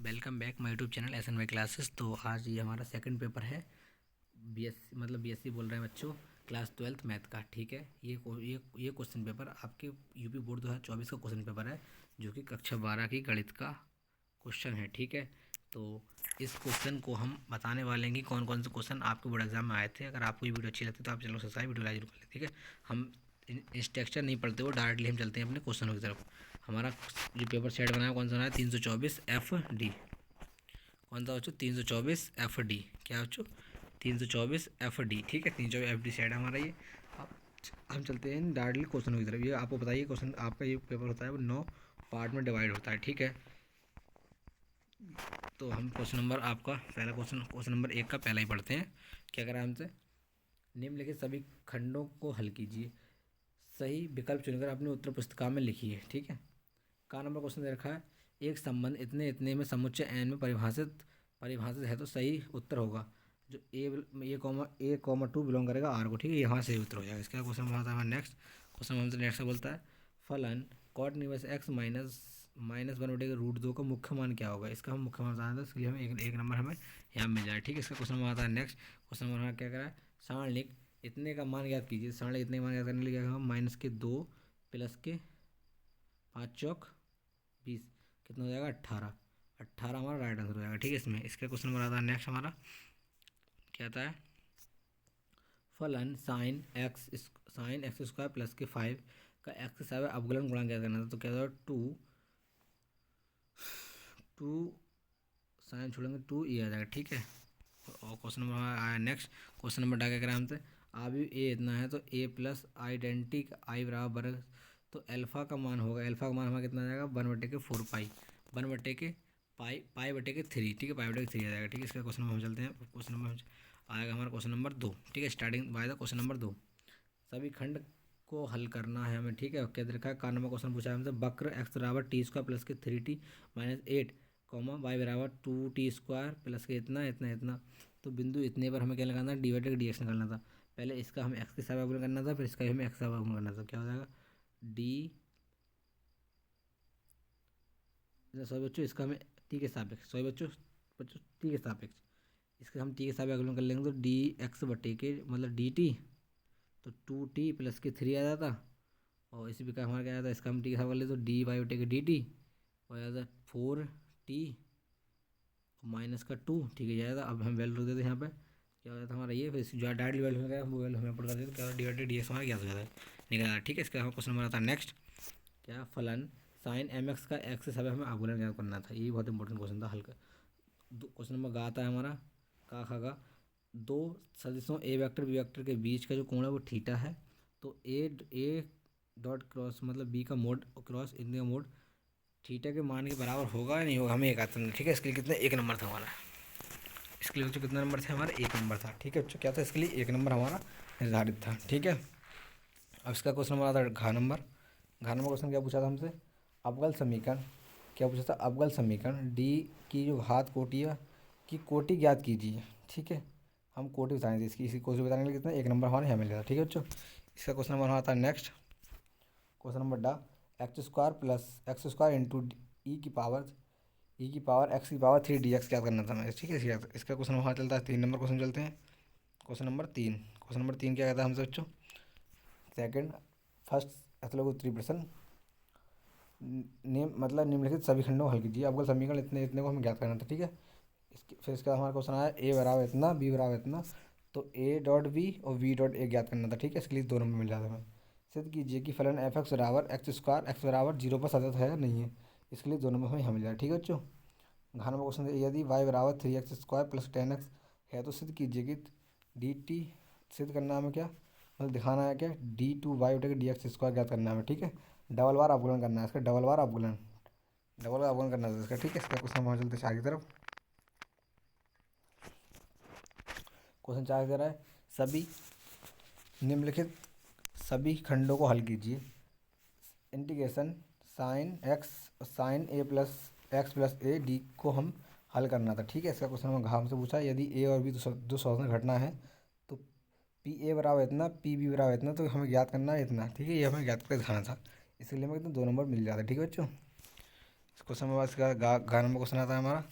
Welcome back my YouTube channel S N Y classes. तो आज ये हमारा सेकंड पेपर है बीएससी बीएससी बोल रहे हैं बच्चों, क्लास 12th मैथ का। ठीक है, ये क्वेश्चन पेपर आपके यूपी बोर्ड 2024 का क्वेश्चन पेपर है, जो कि कक्षा 12 की गणित का क्वेश्चन है। ठीक है, तो इस क्वेश्चन को हम बताने वाले हैं कि कौन कौन से क्वेश्चन आपके बोर्ड एग्जाम में आए थे। अगर आपको ये वीडियो अच्छी लगती है तो आप चैनल सब्सक्राइब वीडियो लाइक जरूर कर लें। ठीक है, हम इंस्ट्रक्शन नहीं पढ़ते हुए डायरेक्टली हम चलते हैं अपने क्वेश्चनों की तरफ। हमारा जो पेपर सेट बनाया कौन सा बनाया, 324 FD। कौन सा बच्चों, 324 FD। क्या बच्चों, 324 FD। ठीक है, 324 FD सेट है हमारा ये। अब हम चलते हैं डायरेक्टली क्वेश्चनों की तरफ। ये आपको बताइए, क्वेश्चन आपका ये पेपर होता है वो 9 पार्ट में डिवाइड होता है। ठीक है, तो हम क्वेश्चन नंबर आपका पहला क्वेश्चन नंबर 1 का पहला ही पढ़ते हैं। क्या करा हमसे, निम्नलिखित सभी खंडों को हल कीजिए, सही विकल्प चुनकर अपनी उत्तर पुस्तिका में लिखिए। ठीक है, का नंबर क्वेश्चन दे रखा है, एक संबंध इतने इतने में समुच्चय एन में परिभाषित है तो सही उत्तर होगा जो ए कॉमा 2 बिलोंग करेगा आर को। ठीक है, यहाँ सही उत्तर हो जाएगा इसका। क्वेश्चन आता है नेक्स्ट। क्वेश्चन हमसे नेक्स्ट बोलता है, फलन कॉट इनवर्स एक्स -1/√2 का मुख्य मान क्या होगा। इसका हम मुख्य मान बताना था, इसलिए हमें एक नंबर हमें यहाँ मिल जाए। ठीक है, इसका क्वेश्चन आता है नेक्स्ट। क्वेश्चन नंबर क्या करा है, सारणिक इतने का मान ज्ञात कीजिए। सारणिक इतने का मान ज्ञात करने के लिए क्या होगा, -2 + 5 चौक 20 कितना हो जाएगा, 18। 18 हमारा राइट आंसर हो जाएगा। ठीक है, इसमें इसका क्वेश्चन नंबर आता है नेक्स्ट हमारा। क्या आता है, फलन sin x² + 5 का x के साथ अवकलन गुणा क्या करना था। तो क्या होगा, 2 साइन छोड़ेंगे 2 ये आ जाएगा। ठीक है, और क्वेश्चन नंबर आया नेक्स्ट। क्वेश्चन नंबर क्या करें हमसे, अभी ए इतना है तो a + आइडेंटिक i बराबर वर्ग, तो अल्फ़ा का मान होगा, अल्फ़ा का मान हमारा कितना आ जाएगा, 1/4 पाई 1/3। ठीक है, पाई/3 आ जाएगा। ठीक है, इसका क्वेश्चन नंबर हम चलते हैं। क्वेश्चन नंबर आएगा हमारा क्वेश्चन नंबर 2। ठीक है, starting by the question number 2, सभी खंड को हल करना है हमें। ठीक है, क्या देखा है, का नंबर क्वेश्चन पूछा है हमसे, वक्र x बराबर t² + 3t - 8, y बराबर 2t² + के इतना इतना इतना। तो बिंदु इतने पर हमें क्या लगाना था, dy/dx निकालना था। पहले इसका हमें x के साथ अवकलन करना था, फिर इसका भी हमें x के साथ अवकलन करना था। क्या हो जाएगा, डी, सॉरी बच्चों, इसका हमें t के सापेक्ष, सॉरी बच्चों t के सापेक्ष, इसका हम t के सापेक्ष अवकलन कर लेंगे तो dx/dt, तो 2t + के 3 आ जाता। और इसी प्रकार हमारा क्या आया था, इसका हम टी के साथ कर ले तो dy/dt हो जाता 4t -2। ठीक है, जाएगा। अब हम वैल्यू रख देते हैं यहाँ पे, क्या हो जाता है हमारा ये, फिर जो डायरेक्टली वैल्यू हो गया वो वैल्यू हमें पुट कर देते, क्या dy/dx हमारा क्या हो जाता है, निकला। ठीक है, इसका हम क्वेश्चन नंबर आता है नेक्स्ट। क्या, फलन sin mx का x से समय हमें अवकलन ज्ञात करना था। ये बहुत इंपॉर्टेंट क्वेश्चन था, हल्का। क्वेश्चन नंबर गा आता है हमारा, का खागा, दो सदिशों ए वेक्टर बी वेक्टर के बीच का जो कोण है वो थीटा है। तो ए डॉट क्रॉस बी का मोड क्रॉस इनका मोड थीटा के मान के बराबर होगा या नहीं होगा, हमें एक आता है। ठीक है, इसके लिए कितना, 1 नंबर था हमारा। इसके लिए बच्चों कितना नंबर था हमारा, 1 नंबर था। ठीक है बच्चों, क्या था, इसके लिए 1 नंबर हमारा निर्धारित था। ठीक है, अब इसका क्वेश्चन नंबर आता है घ नंबर क्वेश्चन क्या पूछा था हमसे, अवकल समीकरण, क्या पूछा था, अवकल समीकरण डी की जो घात कोटियाँ की कोटि ज्ञात कीजिए। ठीक है, हम कोटि बताएंगे इसकी, इसी कोटि बताने के लिए कितना, 1 नंबर हमारे यहाँ मिल जाता है। ठीक है बच्चों, इसका क्वेश्चन नंबर आता है नेक्स्ट। क्वेश्चन नंबर डा, x² + x² इंटू x3dx क्या करना था हमें। ठीक है, इसका क्वेश्चन वहाँ चलता है 3 नंबर क्वेश्चन चलते हैं। क्वेश्चन नंबर 3 क्या कहता है हमसे बच्चों, सेकंड फर्स्ट एथलोग उत्तरी प्रश्न, निम्नलिखित सभी खंडों को हल कीजिए, अवकल समीकरण इतने इतने को हमें ज्ञात करना था। ठीक है, फिर इसका हमारा क्वेश्चन आया a बराबर इतना, b बराबर इतना, तो a.b और v.a ज्ञात करना था। ठीक है, इसके लिए 2 नंबर मिल जाते हैं। सिद्ध कीजिए कि फलन f(x) बराबर x² बराबर 0 पर सतत है या नहीं है। इसके लिए 2 नंबर हमें यहाँ मिल जाए। ठीक है बच्चों, घ नंबर क्वेश्चन, यदि y बराबर 3x² + 10x है तो सिद्ध कीजिए कि dt, सिद्ध करना है हमें क्या, दिखाना है क्या, d2y/dx² ज्ञात करना है हमें। ठीक है, डबल बार अवकलन करना है इसका, डबल बार अवकलन करना है इसका। ठीक है, इसका क्वेश्चन हम चलते 4 की तरफ। क्वेश्चन 4 कह रहा है, सभी निम्नलिखित सभी खंडों को हल कीजिए। Integration sin a + x + a d को हम हल करना था। ठीक है, इसका क्वेश्चन हम घाम से पूछा, यदि a और b दो स्वतंत्र घटना है तो p a बराबर इतना, p b बराबर इतना, तो हमें ज्ञात करना है इतना। ठीक है, ये हमें ज्ञात करके दिखाना था, इसके लिए हमें कितना 2 नंबर मिल जाता है। ठीक है बच्चों, क्वेश्चन नंबर इसका गा नंबर क्वेश्चन आता है हमारा,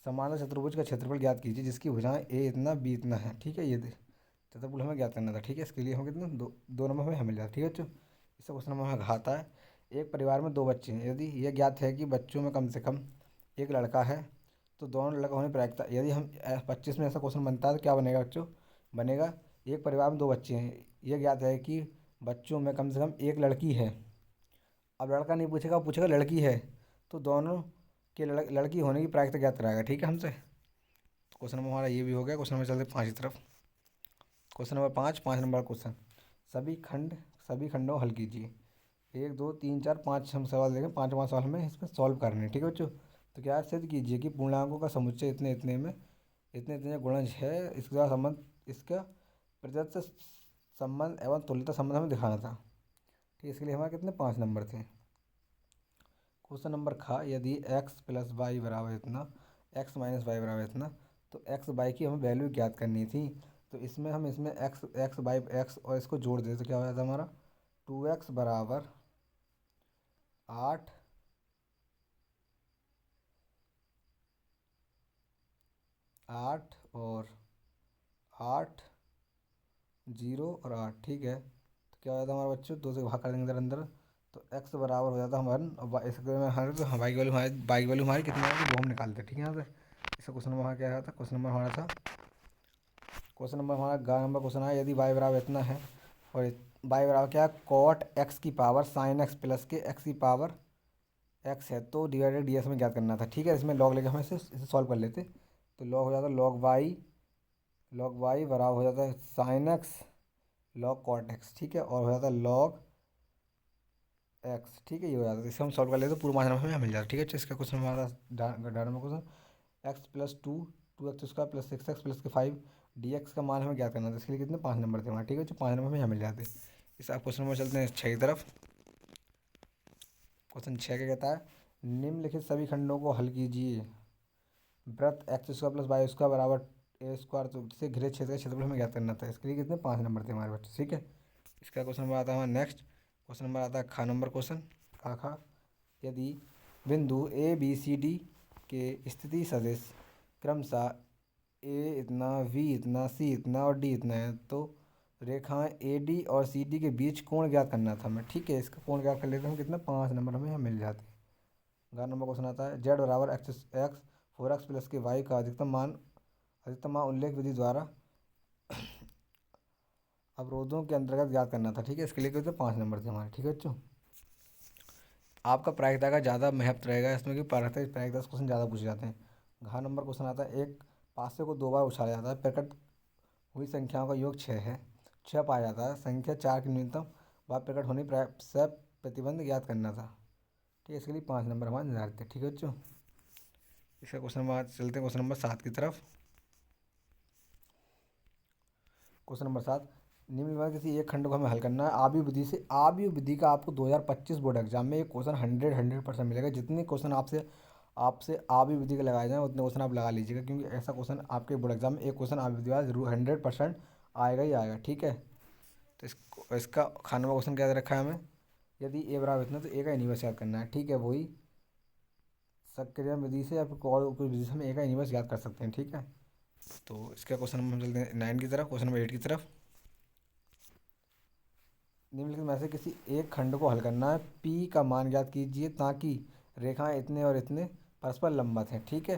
समांतर चतुर्भुज का क्षेत्रफल ज्ञात कीजिए जिसकी भुजाएं ए इतना बी इतना है। ठीक है, ये चतुर्भुज हमें ज्ञात करना था। ठीक है, इसके लिए हम कितना दो नंबर हमें मिल जाता है। ठीक है बच्चों, इसका क्वेश्चन नंबर हमें घाता है, एक परिवार में दो बच्चे हैं, यदि यह ज्ञात है कि बच्चों में कम से कम एक लड़का है तो दोनों लड़का होने प्रायिकता, यदि हम 25 में ऐसा क्वेश्चन बनता है तो क्या बनेगा बच्चों, बनेगा एक परिवार में दो बच्चे हैं, यह ज्ञात है कि बच्चों में कम से कम एक लड़की है। अब लड़का नहीं पूछेगा, पूछेगा लड़की है, तो दोनों के लड़की होने की प्रायिकता ज्ञात कराएगा। ठीक है हमसे, तो क्वेश्चन नंबर हमारा ये भी हो गया। क्वेश्चन नंबर चलते 5 की तरफ। क्वेश्चन नंबर 5 नंबर क्वेश्चन, सभी खंडों हल कीजिए। 1 2 3 4 5 हम सवाल देखें, 5वां सवाल हमें इसमें सॉल्व करने हैं। ठीक है बच्चों, तो क्या सिद्ध कीजिए कि पूर्णांकों का समुच्चय इतने इतने में इतने इतने गुणज है, इसका संबंध, इसका प्रतिशत से संबंध एवं तुल्यता संबंध हमें दिखाना था। ठीक है, इसके लिए हमारे कितने 5 नंबर थे। क्वेश्चन नंबर खा, यदि x प्लस वाई बराबर इतना, x माइनस वाई बराबर इतना, तो x बाई की हमें वैल्यू ज्ञात करनी थी। तो इसमें हम इसमें x बाई x और इसको जोड़ देते तो क्या हो जाता हमारा 2x बराबर 8, 8 और 8, 0 और 8। ठीक है, तो क्या हो जाता हमारा बच्चों, दो से भाग कर देंगे अंदर अंदर, तो x बराबर हो जाता हमारा, और इसके में हमारे तो बाई की वैल्यू हमारी कितनी आएगी वो हम निकालते हैं। ठीक है, यहाँ से इसका क्वेश्चन नंबर हमारा क्या था, क्वेश्चन नंबर हमारा था, क्वेश्चन नंबर हमारा गा नंबर क्वेश्चन आया, यदि y बराबर इतना है और y बराबर क्या है, कॉट x की पावर साइन x प्लस के x की पावर x है, तो डिवाइडेड ds में ज्ञात करना था। ठीक है, इसमें लॉग लेके हम इसे सॉल्व कर लेते, तो लॉग हो जाता लॉग y बराबर हो जाता है sine x log cot x। ठीक है, और हो जाता है लॉग x। ठीक है, ये हो जाता है, इसे हम सॉल्व कर लेते तो पूरा मार्जिन हमें मिल जाता। ठीक है, इसका क्वेश्चन हमारा डाटा में question, x plus 2x² plus 6x plus के 5 dx का मान हमें ज्ञात करना था। इसके लिए कितने 5 नंबर थे हमारे। ठीक है, जो 5 नंबर में यहाँ मिल जाते। इस आप क्वेश्चन नंबर चलते हैं 6 की तरफ। क्वेश्चन 6 क्या कहता है, निम्नलिखित सभी खंडों को हल कीजिए। वृत्त x² प्लस y² बराबर a² से घिरे क्षेत्र का क्षेत्रफल हमें ज्ञात करना था। इसके लिए कितने 5 नंबर थे हमारे बच्चे। ठीक है, इसका क्वेश्चन नंबर आता है हमारा नेक्स्ट। क्वेश्चन नंबर आता है खा नंबर क्वेश्चन, खा, यदि बिंदु ए बी सी डी के स्थिति सदिश क्रमशः ए इतना, वी इतना, सी इतना और डी इतना है, तो रेखाएं ए डी और सी डी के बीच कोण ज्ञात करना था हमें। ठीक है, इसका कोण ज्ञात कर लेते हैं हम, कितना 5 नंबर हमें यहाँ मिल जाते हैं। ग्यारह नंबर क्वेश्चन आता है, जेड बराबर एक्स 4x प्लस के वाई का अधिकतम मान उल्लेख विधि द्वारा अवरोधों के अंतर्गत ज्ञात करना था। ठीक है, इसके लिए कितने 5 नंबर थे हमारे। ठीक है बच्चों, आपका प्रायिकता का ज़्यादा महत्व रहेगा इसमें, कि प्रायिकता से क्वेश्चन ज़्यादा पूछे जाते हैं। घ नंबर क्वेश्चन आता है, एक पासे को 2 बार उछाला जाता है, प्रकट हुई संख्याओं का योग 6 है, 6 पाया जाता है, संख्या 4 की न्यूनतम व प्रकट होने से प्रतिबंध ज्ञात करना था। ठीक है, इसके लिए 5 नंबर हमारे निर्धारित थे। ठीक है बच्चों, इसका क्वेश्चन नंबर चलते हैं क्वेश्चन नंबर 7 की तरफ। क्वेश्चन नंबर 7, निम्नलिखित किसी एक खंड को हमें हल करना है आबी विधि का आपको 2025 बोर्ड एग्जाम में एक क्वेश्चन 100% मिलेगा। जितने क्वेश्चन आपसे आपसे आबी विधि के लगाए जाएँ उतने क्वेश्चन आप लगा लीजिएगा, क्योंकि ऐसा क्वेश्चन आपके बोर्ड एग्जाम में एक क्वेश्चन आबी विधि वाला जरूर 100% आएगा ही आएगा। ठीक है, तो इसका खाने में क्वेश्चन क्या दे रखा है हमें, यदि ए बराबर इतना तो ए का इन्वर्स याद करना है। ठीक है, वही सक्रिय विधि से या फिर कोई विधि से हम ए का इन्वर्स याद कर सकते हैं। ठीक है, तो इसका क्वेश्चन हम चलते हैं 9 की तरफ। क्वेश्चन नंबर 8 की तरफ, निम्नलिखित में से किसी एक खंड को हल करना है, पी का मान ज्ञात कीजिए ताकि रेखाएं इतने और इतने परस्पर लंबवत हैं। ठीक है,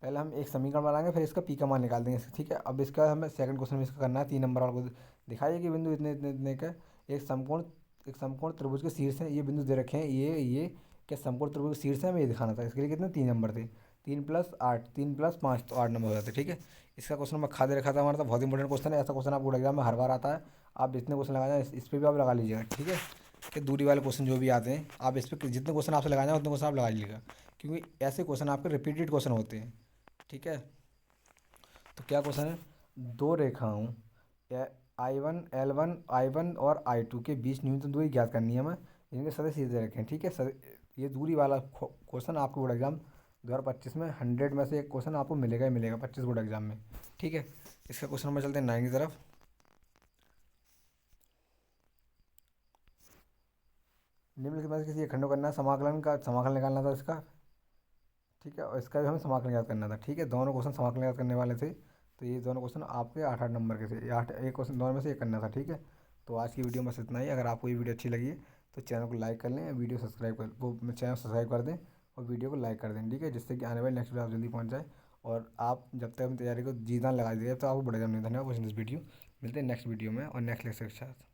पहले हम एक समीकरण बनाएंगे, फिर इसका पी का मान निकाल देंगे। ठीक है, अब इसका हमें सेकंड क्वेश्चन में इसका करना है, 3 नंबर वाला को दिखाइए कि बिंदु इतने इतने इतने का एक समकोण त्रिभुज के शीर्ष हैं, ये बिंदु दे रखे हैं, ये क्या समकोण त्रिभुज के शीर्ष है, हमें ये दिखाना था। इसके लिए कितने 3 नंबर थे, 3+8, 3+5 तो 8 नंबर हो जाते। ठीक है, इसका क्वेश्चन नंबर खा दे रखा था हमारा, तो बहुत इंपॉर्टेंट क्वेश्चन है। ऐसा क्वेश्चन आपको एग्जाम में हर बार आता है, आप जितने क्वेश्चन लगाए जाए इस पर भी आप लगा लीजिएगा। ठीक है, कि दूरी वाले क्वेश्चन जो भी आते हैं आप इस पर जितने क्वेश्चन आपसे लगाए जाए उतने क्वेश्चन आप लगा लीजिएगा, क्योंकि ऐसे क्वेश्चन आपके रिपीटेड क्वेश्चन होते हैं। ठीक है, तो क्या क्वेश्चन है, दो रेखाओं I1 और I2 के बीच न्यूनतम दूरी ज्ञात करनी है हमें, इनके सदस्य सीधे रखें। ठीक है सर, ये दूरी वाला क्वेश्चन आपको बोर्ड एग्जाम 2025 में 100 में से एक क्वेश्चन आपको मिलेगा ही मिलेगा 25 बोर्ड एग्जाम में। ठीक है, इसका क्वेश्चन नंबर चलते हैं 9 की तरफ। निम्नलिखित में से किसी एक खंड को करना है, समाकलन का समाकलन निकालना था इसका, ठीक है, और इसका भी हमें समाकलन याद करना था, ठीक है। दोनों क्वेश्चन समाकलन याद करने वाले थे, तो ये दोनों क्वेश्चन आपके 8-8 नंबर के थे, 8 एक क्वेश्चन दोनों में से एक करना था, ठीक है। तो आज की वीडियो में बस इतना ही। अगर आपको ये वीडियो अच्छी लगी है तो चैनल को लाइक कर लें, वीडियो सब्सक्राइब कर वो चैनल सब्सक्राइब कर दें और वीडियो को लाइक कर दें, ठीक है, जिससे कि आने वाली नेक्स्ट वीडियो आप जल्दी पहुँच जाए। और आप जब तक अपनी तैयारी को जी जान लगा दीजिए तो आपको बड़े जम नहीं। धन्यवाद वॉचिंग दिस वीडियो। मिलते हैं नेक्स्ट वीडियो में और नेक्स्ट लेक्चर के साथ।